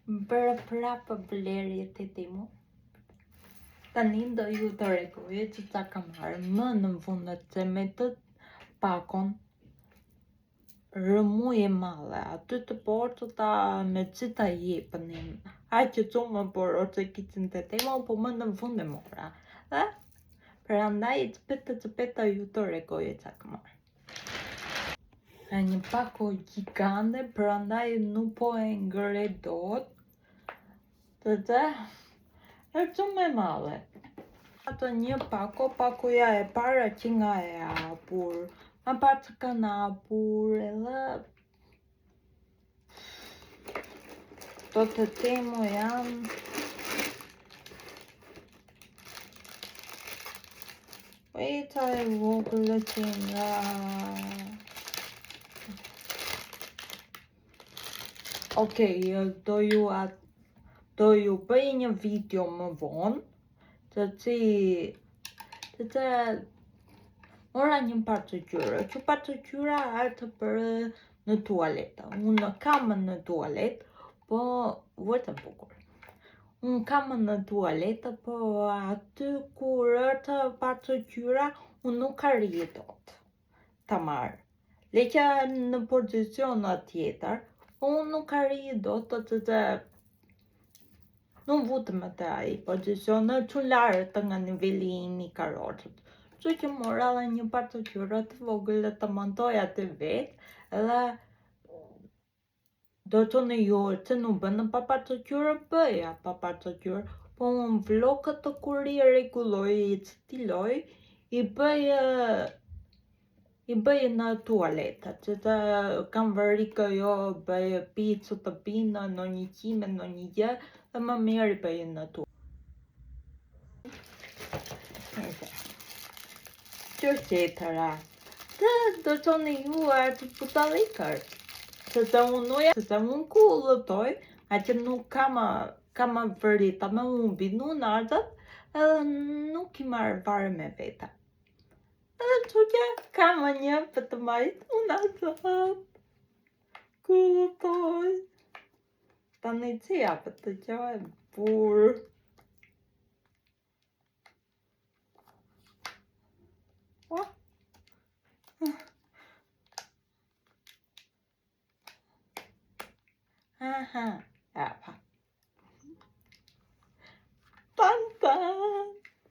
Bërë prapë vlerje të timu. Tani do ju të regoj që ta kam marrë më në fundet se me të pakon rëmuje male, aty të portëta me qita jepënin. Që cumë por ose kitën të tema, po më në fund e mora. Dhe, për andaj të peta ju të regoj që kam marrë. E një pako gjigande, për andaj nuk po e ngëre dot, të e cumë e male. Ato një pakoja e para që nga e apur, ma parë që kanë apur, edhe do të temu janë ta e vogële që nga do ju bëj një video më vonë të mora një paçoqyre. Që paçoqyra është për në tualetë. Unë kam në tualetë, po vetëm bukur. Unë kam në tualetë, po aty kur është paçoqyra, unë nuk arrij dot ta marr. Leqa në pozicion tjetër, unë nuk arrij dot të nuk vutëm të ai pozicion që lartë nga nivelli I një karotët. Që që mora dhe një paçoqyre të vogël të montoja të vetë, edhe do të në ju që nuk bënë pa paçoqyre, bëja pa paçoqyre, po unë vlogët të kur I reguloj, I stiloj, I bëj në tualetë, që të kam vërikë jo bëj picë të pinë në një qime, në një gjë, dhe më mirë I bëj në tualetë. Që qetëra, do të në ju të putalikër, se unë kullëtoj, a që nuk kam vërita me unë binu në ardët, edhe nuk I marrë varë me veta. Edhe që që kam një për të majtë, unë ardët, kullëtoj, ta në qëja për të qoj burë.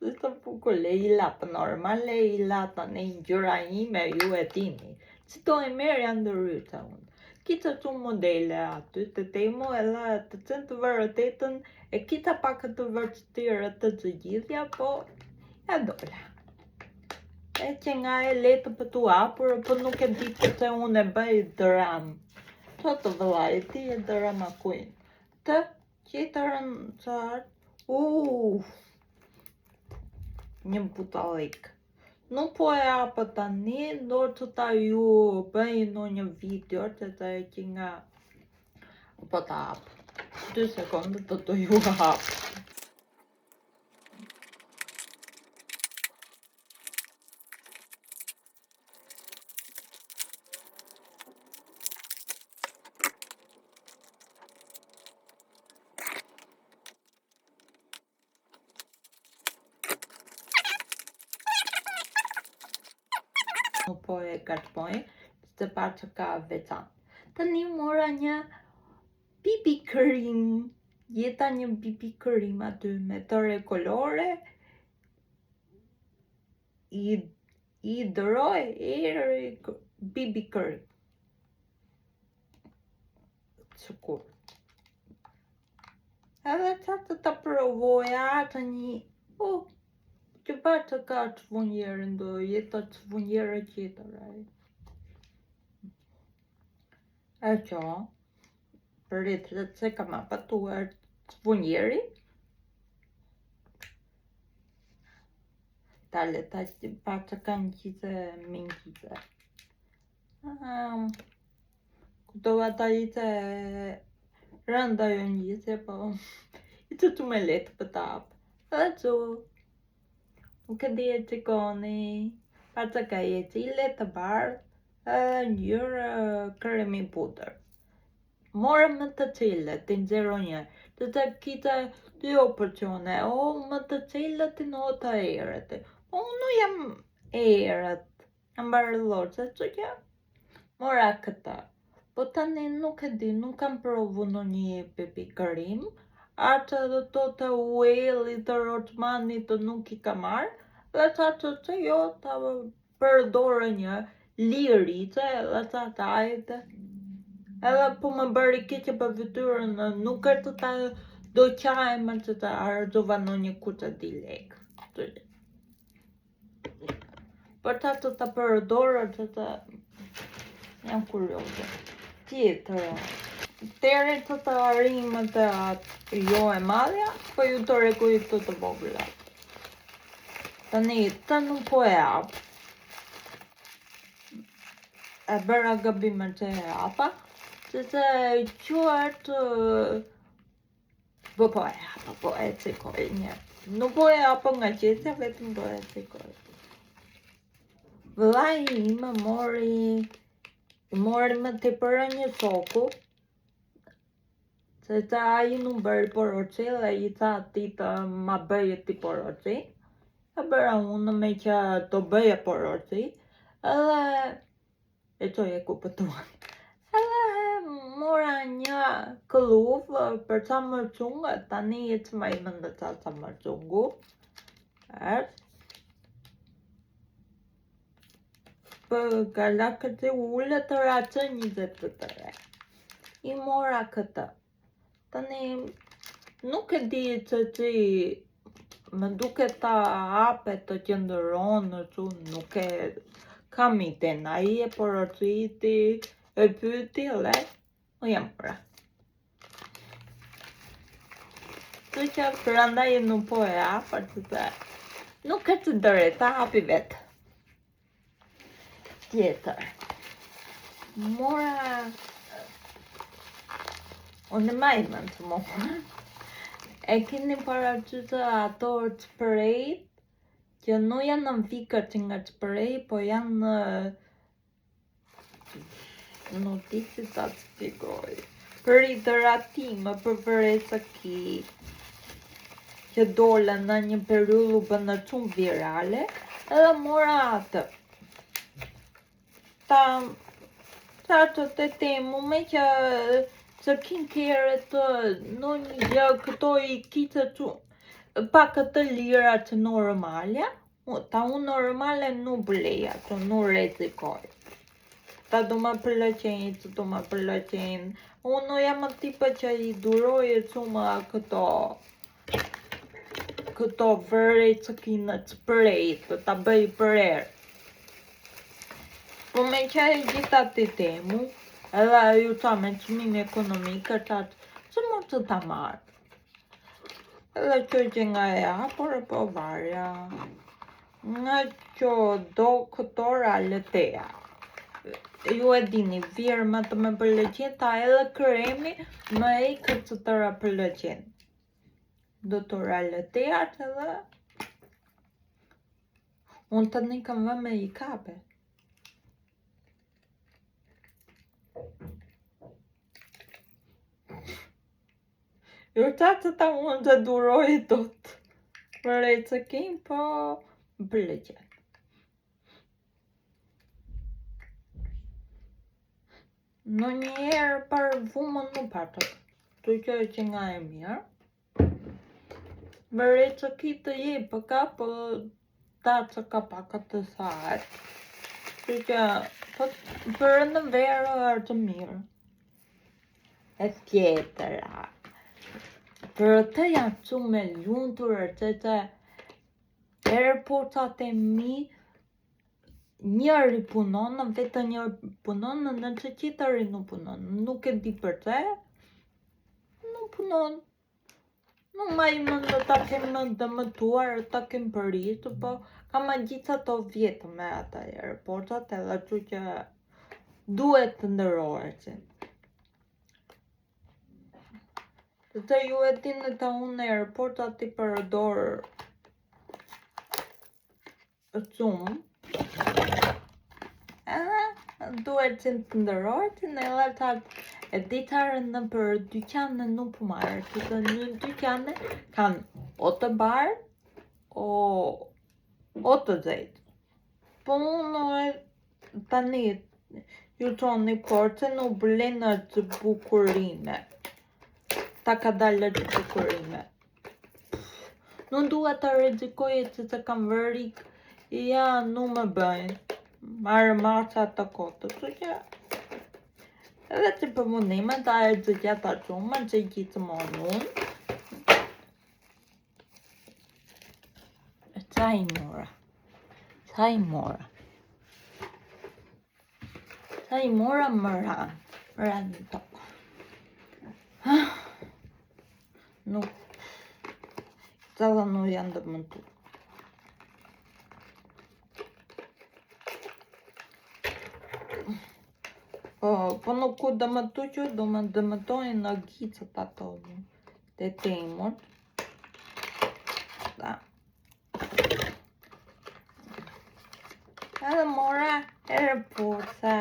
Është bukur Leila, për normal Leila, të në gjëra ime ju e dini. Që do e merë janë ndërryta unë. Kita që modele aty të temu edhe të cënë të vërëtetën, e kita pak të vërëtëtire të gjithja, po e dola. E që nga e letë për të apur, po nuk e ditë që unë e bëj dëram. Që të vëllaj, ti e dërama kujnë. Të qitërën qartë, një butalik. Nuk po e apë tani, do të ta ju bëj në një video që të e që nga po ta apë. 2 sekundë të ju apë. Nuk po e gërpoj, të parë që ka veçan. Të një mora një BB cream, jeta një BB cream aty me tëre kolore, I dëroj BB cream. Sëkur. Edhe që të provoja të një, që parë të ka të vunjerë ndo, jetë të vunjerë qitër. E që, për rritë që ka ma patuar të vunjeri, tale ta që parë të kanë qite minqite. Këto ata qite rënda jo njëse, po I të me letë për ta apë. Edhe që, nuk e di e që koni, parë që ka jetë I letë bardhë, njërë kremi pudër. more më të cilët in 01, të kite 2 opcione, o më të cilët in 8 herët. Unë jam herët, jam barëllorë, se që mora këta. Po tani nuk e di, nuk kam provu në një pipikërim, atë dhe to të ueli të rotmanit nuk i ka marrë, dhe ta të jo të përdore një lirice, dhe ta ajte. Edhe po më bëri keqe për fytyrën, nuk e të do qajmë që të ardhova në një kutë di lekë. Për ta të përdore që të jam kurioze. Tjetër, deri të arrimë të jo e madhja, po ju të regoj të vogla. Tani, të nuk po e apë. E bëra gabime që e apa. Se quartë po e hapa, po e cikoj një. Nuk po e hapa nga qesja, vetëm po e cikoj. Vëllai im mori më të përë një soku, se të aji nuk bëri poroci, dhe i tha ti të ma bëje ti poroci. E bëra unë me që të bëje poroci, edhe e qoj e kupëtuan. Mora një këlluf për ca mërcungë, tani e që ma i mëndë ca mërcungu. Për galakët e ullë të ratë 20 të re. I mora këtë. Tani nuk e di që që më duke ta ape të qëndëronë, nuk e kam i tena, i e porociti, e pyti, le. Unë jam pra. Të që për andaj e nuk po e apër të të nuk e të dëre, ta hapi vetë. Tjetër. Mora... Unë e majmën të mora. E keni para qëtë ato të përrejt, që nuk janë në fikët që nga të përrejt, po janë... Nuk ti si ta të spikoj. Për i dëratime, për vëresa ki, që dole në një periullu bënë shumë virale, edhe mora atë. Ta të temu me që kin kere të në një gjë këto i kitë të pak të lira të normalja, ta unë normale nuk bleja, të nuk rezikoj. Ta do më pëllëqenjë, të do më pëllëqenjë. Unë jam të tipe që i durojë shumë këto vëre që kinë të përrejtë, ta bëj përrejë. Po me që e gjitha të temu, edhe ju ta me qëmime ekonomike, që më të ta marrë. Edhe që nga e apër, po varja. Nga që do këto raletea. Ju e dini, firma të me pëllëqen, ta edhe kremi me e këtë të ra pëllëqen. Do të raleteat edhe... Unë të një kam vë me i kape. Jo qatë ta unë të duroj do të për e që kim, po më pëllëqen. Në një herë parfumën nuk patët, të që nga e mirë. Mërë që kitë je për ka, për ta që ka pakat të sajtë. Të që për në verë është të mirë. E tjetëra. Për të janë që me ljunturë që airportat e mi, njëri punon, vetë njëri punon, në që qitëri nuk punon. Nuk e di për të, nuk punon. Nuk ma i më në ta kemë dëmëtuar, ta kemë përritu, po kam a gjitha të vjetë me ata airportat, edhe që duhet të ndërore që. Të ju e tinë të unë airportat i përdorë shumë, edhe duhet që të ndërore që në edhe E ditare në për dyqane nuk po marrë, të në dyqane kanë o të bardhë o të zezë. Po unë tani ju thoni porce në blenë të bukurime. Ta ka dalë të bukurime. Nuk dua të rrezikoj se të kam vërik, ja nuk më bëjnë. Marrë masa të kotë, të që edhe që për mundime ta e gjata shumë, që i gjithë më unë. Qa i mora? Qa i mora? Qa i mora më ranë të. Nuk, të dhe nuk janë dhe më të. Po nuk ku dëmëtu që do më dëmëtojnë në gjicët ato të temur. Da. Edhe mora herë posa.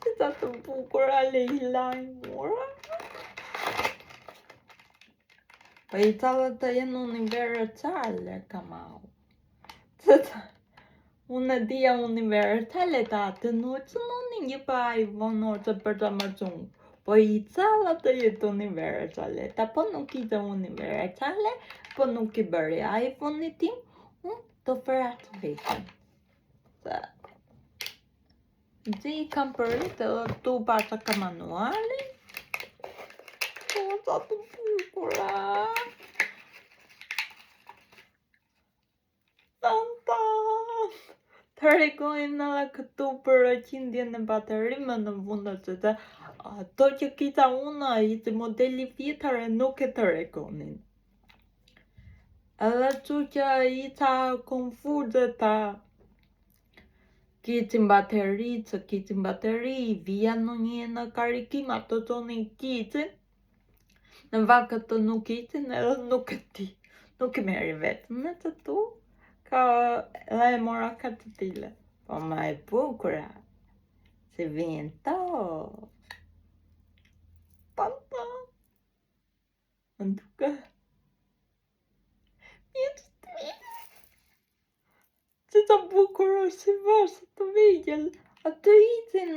Që ta të bukura Leila i mora. Po i talët të jenë universale kamau. Që ta... Unë dhja universale ta të nuqë në një pa i vonor të për të mërëzumë. Po i cala të jetë universale. Ta po nuk i të universale, po nuk i bërë iPhone-i tim, unë të fëratë vetëm. Gji i kam përrit edhe tu pasha ka manuali. Po sa të bukura. Të regojnë edhe këtu për qindjen e baterime në vundët që të ato që kita unë i të modeli vjetare nuk e të regonin. Edhe që që i ta konfuze ta kitin bateri, vija në një në karikim, ato të një kitin, në vakët të nuk kitin edhe nuk e ti, nuk e meri vetë, në të tu. Ka edhe e mora ka të tile. Po ma e bukura. Se vinë to. Tanta. Në duke. Mjetë të vinë. Që të bukura si vërse të vijgjel. Aty itin.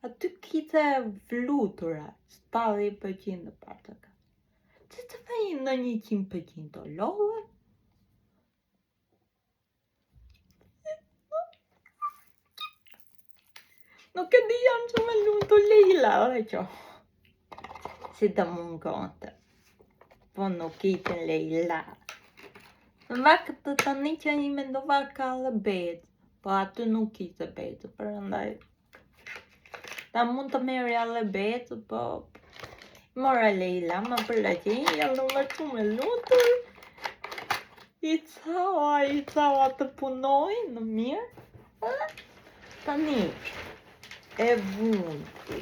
Aty kite vlutura. 70% partëka. Që të vinë në 100% të love. Nuk e di janë që me lunë të Leila, dhe që. Si të mungonte. Po nuk itin Leila. Në vakët të të një që i mendova ka dhe bedë. Po aty nuk itë bedë, për ndaj. Ta mund të meri ale bedë, po... Mora Leila, ma për la që i janë në vërtu me lutër. I caua të punoj në mirë. Ta një. E vundi.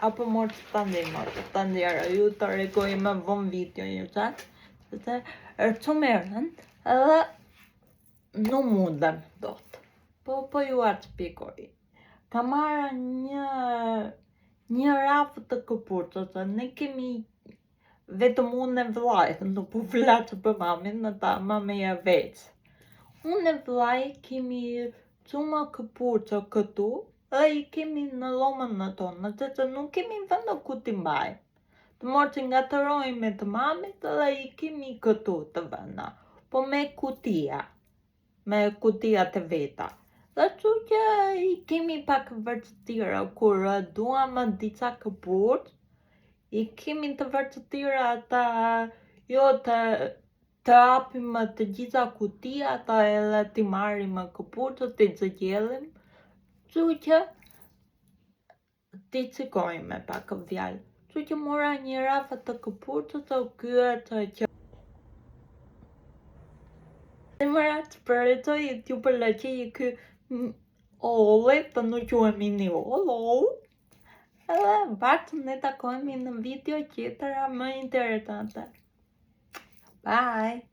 Apo morë që të ndimorë, të ndjera, ju të regoj me von video një qatë, se të të merën, edhe nuk mundem dot. Po ju atë pikoj. Ka marrë një rafë të këpurtës, ne kemi vetëm unë e vlajtë, nuk po vlaqë për mamin, në ta mami e veç. Unë e vlajtë kemi cuma këpurë këtu, dhe i kemi në lomën në tonë, në që nuk kemi vëndë ku t'i mbaj. Të morë që nga të rojnë me të mamit, dhe i kemi këtu të vënda, po me kutia të veta. Dhe që që i kemi pak vërcëtira, kur duam dica këpurë, i kemi të vërcëtira ta jo të apim të gjitha kutia, ta edhe t'i marim këpurë, t'i zëgjellim, që që t'i cikojmë me pak vjallë. Që që mora një rafë të këpurë, të kyët që... Dhe më ratë përretoj t'ju përlaqej kë ole, të nuk që e mini olo. Edhe batë ne takojmë në video tjetëra më interesante. Bye!